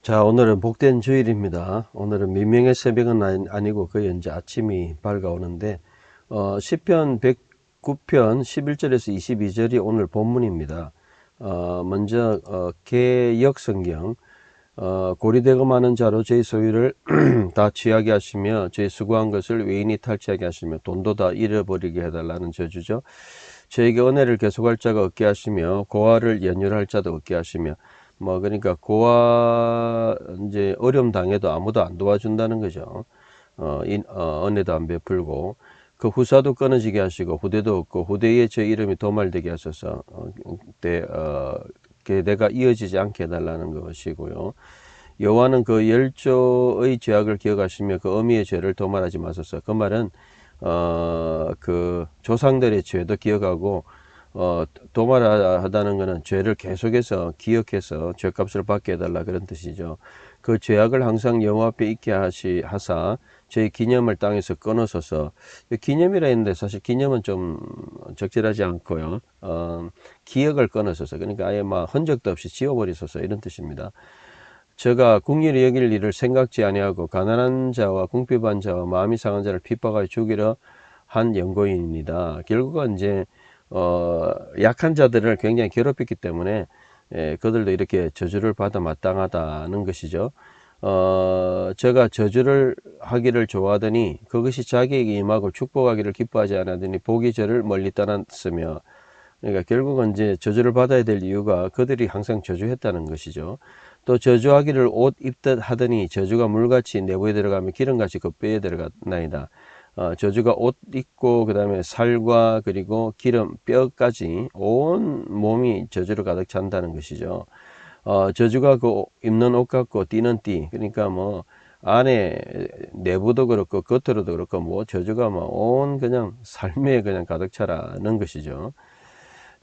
자, 오늘은 복된 주일입니다. 오늘은 미명의 새벽은 아니고 거의 이제 아침이 밝아오는데, 시편 109편 11절에서 22절이 오늘 본문입니다. 먼저, 개역성경, 고리되고 많은 자로 저희 소유를 다 취하게 하시며, 저희 수고한 것을 외인이 탈취하게 하시며, 돈도 다 잃어버리게 해달라는 저주죠. 저에게 은혜를 계속할 자가 없게 하시며, 고아를 연율할 자도 없게 하시며, 그러니까 고아 이제 어려움 당해도 아무도 안 도와준다는 거죠. 은혜도 안 베풀고 그 후사도 끊어지게 하시고 후대도 없고 후대에 저 이름이 도말되게 하셔서 내가 이어지지 않게 해달라는 것이고요. 여호와는 그 열조의 죄악을 기억하시며 그 어미의 죄를 도말하지 마소서. 그 말은 그 조상들의 죄도 기억하고 도말하다는 것은 죄를 계속해서 기억해서 죄값을 받게 해달라 그런 뜻이죠. 그 죄악을 항상 여호와 앞에 있게 하사 저희 기념을 땅에서 끊어서서, 기념이라 했는데 사실 기념은 좀 적절하지 않고요. 기억을 끊어서서, 그러니까 아예 막 흔적도 없이 지워버리소서 이런 뜻입니다. 저가 궁일이 여길 일을 생각지 아니하고 가난한 자와 궁핍한 자와 마음이 상한 자를 핍박하여 죽이려 한 연고인입니다. 결국은 이제 약한 자들을 굉장히 괴롭혔기 때문에 그들도 이렇게 저주를 받아 마땅하다는 것이죠. 제가 저주를 하기를 좋아하더니 그것이 자기에게 임하고 축복하기를 기뻐하지 않았더니 복이 저를 멀리 떠났으며, 그러니까 결국은 이제 저주를 받아야 될 이유가 그들이 항상 저주했다는 것이죠. 또 저주하기를 옷 입듯 하더니 저주가 물같이 내부에 들어가면 기름같이 그 뼈에 들어가나이다. 저주가 옷 입고 그 다음에 살과 그리고 기름 뼈까지 온 몸이 저주로 가득 찬다는 것이죠. 저주가 그 입는 옷 같고 뛰는 띠, 그러니까 뭐 안에 내부도 그렇고 겉으로도 그렇고 뭐 저주가 뭐 온 그냥 삶에 그냥 가득 차라는 것이죠.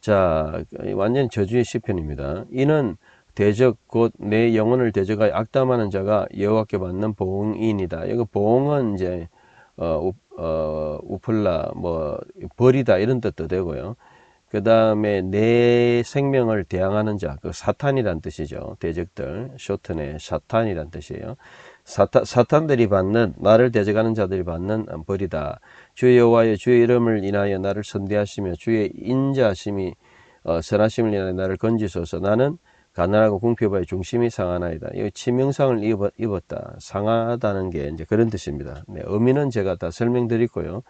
자, 완전 저주의 시편입니다. 이는 대적 곧 내 영혼을 대적하여 악담하는 자가 여호와께 받는 보응이니이다. 이거 보응은 이제 우플라 뭐 벌이다 이런 뜻도 되고요. 그 다음에 내 생명을 대항하는 자, 그 사탄이란 뜻이죠. 대적들, 쇼튼의 사탄이란 뜻이에요. 사탄들이 받는, 나를 대적하는 자들이 받는 벌이다. 주 여호와의 주의 이름을 인하여 나를 선대하시며 주의 인자하심이 선하심을 인하여 나를 건지소서. 나는 가난하고 궁핍하여 중심이 상하나이다. 이 치명상을 입었다. 상하다는 게 이제 그런 뜻입니다. 네, 의미는 제가 다 설명드리고요.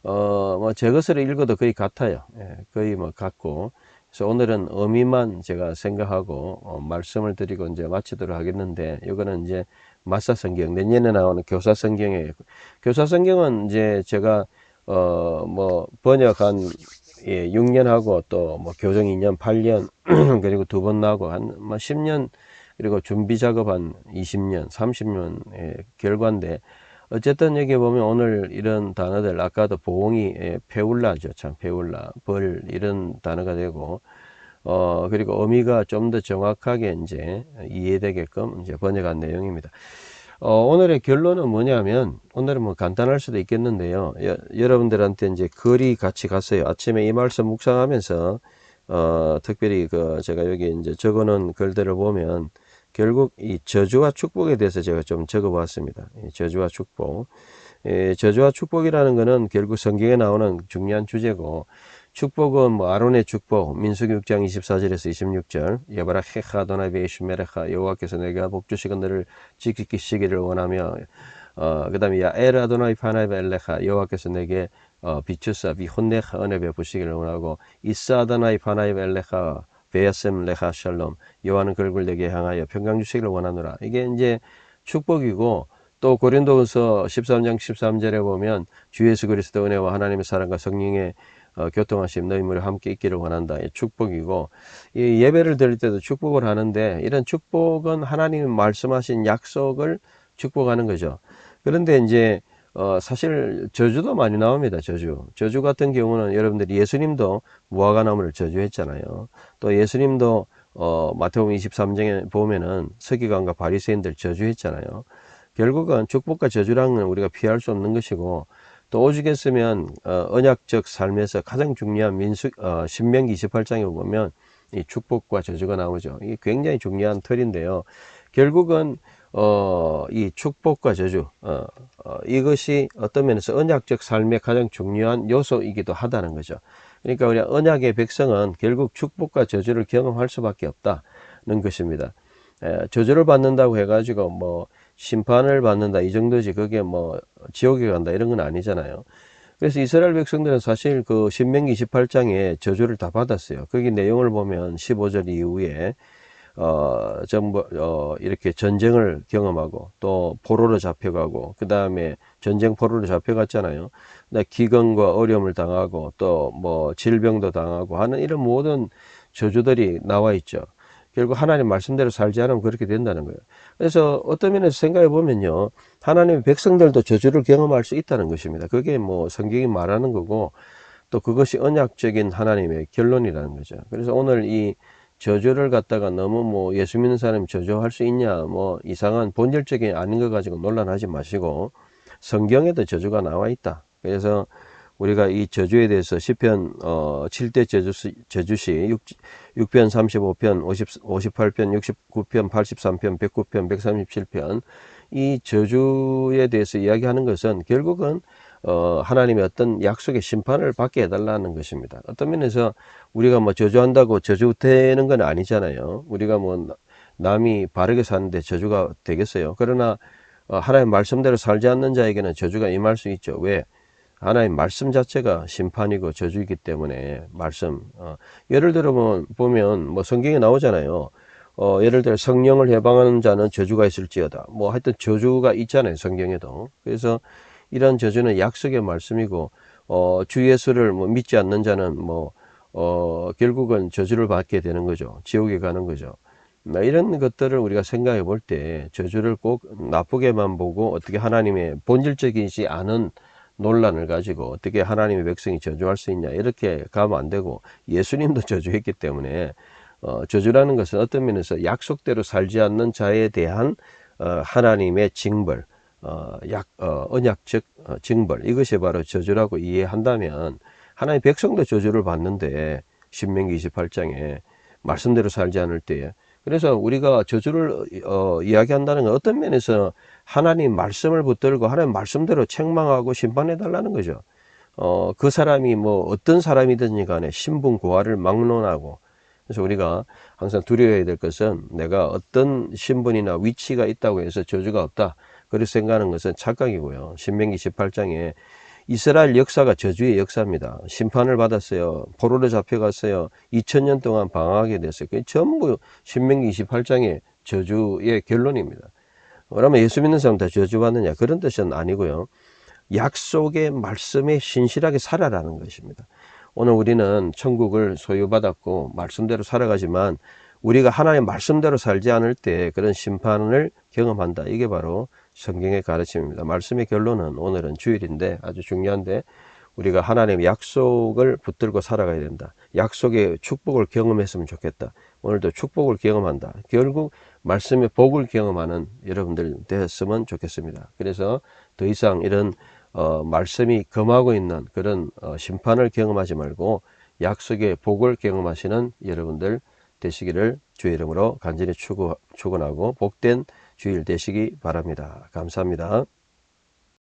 뭐 제 것으로 읽어도 거의 같아요. 예, 거의 뭐 같고. 그래서 오늘은 의미만 제가 생각하고 말씀을 드리고 이제 마치도록 하겠는데, 이거는 이제 마사 성경, 내년에 나오는 교사 성경이에요. 교사 성경은 이제 제가 뭐 번역한 6년 하고 또 뭐 교정 2년 8년 그리고 두 번 나오고 한 뭐 10년, 그리고 준비 작업 한 20년 30년의 결과인데, 어쨌든 여기 보면 오늘 이런 단어들, 아까도 보응이 페울라죠. 참 페울라, 벌 이런 단어가 되고, 그리고 의미가 좀 더 정확하게 이제 이해되게끔 이제 번역한 내용입니다. 오늘의 결론은 뭐냐면, 오늘은 뭐 간단할 수도 있겠는데요. 여러분들한테 이제 글이 같이 갔어요. 아침에 이 말씀 묵상하면서, 특별히 그 제가 여기 이제 적어 놓은 글들을 보면, 결국 이 저주와 축복에 대해서 제가 좀 적어 봤습니다. 저주와 축복. 저주와 축복이라는 것은 결국 성경에 나오는 중요한 주제고, 축복은 뭐 아론의 축복, 민수기 6장 24절에서 26절, 여바라케하 도나베이슈메레하, 여호와께서 내가 복 주시고 너를 지키시기를 원하며, 그 다음에 야엘 아도나이 파나이 엘레하, 여호와께서 내게 비추사 비혼네하 은혜 베푸시기를 원하고, 이사 아도나이 파나이 엘레하 베야셈 레하 샬롬, 여호와는 그를 내게 향하여 평강 주시기를 원하노라. 이게 이제 축복이고, 또 고린도후서 13장 13절에 보면 주 예수 그리스도 은혜와 하나님의 사랑과 성령의 교통하심 너희 무리 함께 있기를 원한다. 이 축복이고, 이 예배를 드릴 때도 축복을 하는데, 이런 축복은 하나님이 말씀하신 약속을 축복하는 거죠. 그런데 이제 사실 저주도 많이 나옵니다. 저주 같은 경우는 여러분들이 예수님도 무화과나무를 저주했잖아요. 또 예수님도 마태복음 23장에 보면은 서기관과 바리새인들 저주했잖아요. 결국은 축복과 저주랑은 우리가 피할 수 없는 것이고, 또 오죽했으면 언약적 삶에서 가장 중요한 신명기 28장에 보면 이 축복과 저주가 나오죠. 이게 굉장히 중요한 틀인데요. 결국은 이 축복과 저주, 이것이 어떤 면에서 언약적 삶의 가장 중요한 요소이기도 하다는 거죠. 그러니까 우리 언약의 백성은 결국 축복과 저주를 경험할 수밖에 없다는 것입니다. 저주를 받는다고 해가지고 뭐 심판을 받는다 이 정도지, 그게 뭐 지옥에 간다 이런 건 아니잖아요. 그래서 이스라엘 백성들은 사실 그 신명기 28장에 저주를 다 받았어요. 거기 내용을 보면 15절 이후에 전부 이렇게 전쟁을 경험하고 또 포로로 잡혀가고, 그 다음에 전쟁 포로로 잡혀갔잖아요. 기근과 어려움을 당하고 또 뭐 질병도 당하고 하는 이런 모든 저주들이 나와 있죠. 결국 하나님 말씀대로 살지 않으면 그렇게 된다는 거예요. 그래서 어떤 면에서 생각해 보면요, 하나님의 백성들도 저주를 경험할 수 있다는 것입니다. 그게 뭐 성경이 말하는 거고, 또 그것이 언약적인 하나님의 결론이라는 거죠. 그래서 오늘 이 저주를 갖다가 너무 뭐 예수 믿는 사람이 저주할 수 있냐, 뭐 이상한 본질적인 아닌 거 가지고 논란하지 마시고, 성경에도 저주가 나와 있다. 그래서 우리가 이 저주에 대해서 시편 7대 저주시 6편 35편 58편 69편 83편 109편 137편 이 저주에 대해서 이야기하는 것은 결국은 하나님의 어떤 약속의 심판을 받게 해달라는 것입니다. 어떤 면에서 우리가 뭐 저주한다고 저주되는 건 아니잖아요. 우리가 뭐 남이 바르게 사는데 저주가 되겠어요. 그러나 하나님 말씀대로 살지 않는 자에게는 저주가 임할 수 있죠. 왜? 하나님 말씀 자체가 심판이고 저주이기 때문에. 말씀 예를 들어 보면 뭐 성경에 나오잖아요. 예를 들어 성령을 해방하는 자는 저주가 있을지어다, 뭐 하여튼 저주가 있잖아요, 성경에도. 그래서 이런 저주는 약속의 말씀이고, 주 예수를 뭐 믿지 않는 자는 뭐 결국은 저주를 받게 되는 거죠. 지옥에 가는 거죠. 이런 것들을 우리가 생각해 볼 때 저주를 꼭 나쁘게만 보고 어떻게 하나님의 본질적이지 않은 논란을 가지고 어떻게 하나님의 백성이 저주할 수 있냐 이렇게 가면 안 되고, 예수님도 저주했기 때문에 저주라는 것은 어떤 면에서 약속대로 살지 않는 자에 대한 하나님의 징벌, 언약적 징벌, 이것이 바로 저주라고 이해한다면 하나님 백성도 저주를 받는데, 신명기 28장에 말씀대로 살지 않을 때에. 그래서 우리가 저주를 이야기한다는 건 어떤 면에서 하나님 말씀을 붙들고 하나님 말씀대로 책망하고 심판해 달라는 거죠. 그 사람이 뭐 어떤 사람이든지 간에 신분 고하를 막론하고. 그래서 우리가 항상 두려워해야 될 것은 내가 어떤 신분이나 위치가 있다고 해서 저주가 없다, 그렇게 생각하는 것은 착각이고요. 신명기 18장에 이스라엘 역사가 저주의 역사입니다. 심판을 받았어요. 포로로 잡혀갔어요. 2000년 동안 방황하게 됐어요. 그게 전부 신명기 28장의 저주의 결론입니다. 그러면 예수 믿는 사람 다 저주받느냐, 그런 뜻은 아니고요. 약속의 말씀에 신실하게 살아라는 것입니다. 오늘 우리는 천국을 소유받았고 말씀대로 살아가지만 우리가 하나님의 말씀대로 살지 않을 때 그런 심판을 경험한다. 이게 바로 성경의 가르침입니다. 말씀의 결론은 오늘은 주일인데 아주 중요한데, 우리가 하나님의 약속을 붙들고 살아가야 된다. 약속의 축복을 경험했으면 좋겠다. 오늘도 축복을 경험한다. 결국 말씀의 복을 경험하는 여러분들 되었으면 좋겠습니다. 그래서 더 이상 이런 말씀이 금하고 있는 그런 심판을 경험하지 말고 약속의 복을 경험하시는 여러분들 되시기를 주의 이름으로 간절히 축원하고 복된 주일 되시기 바랍니다. 감사합니다.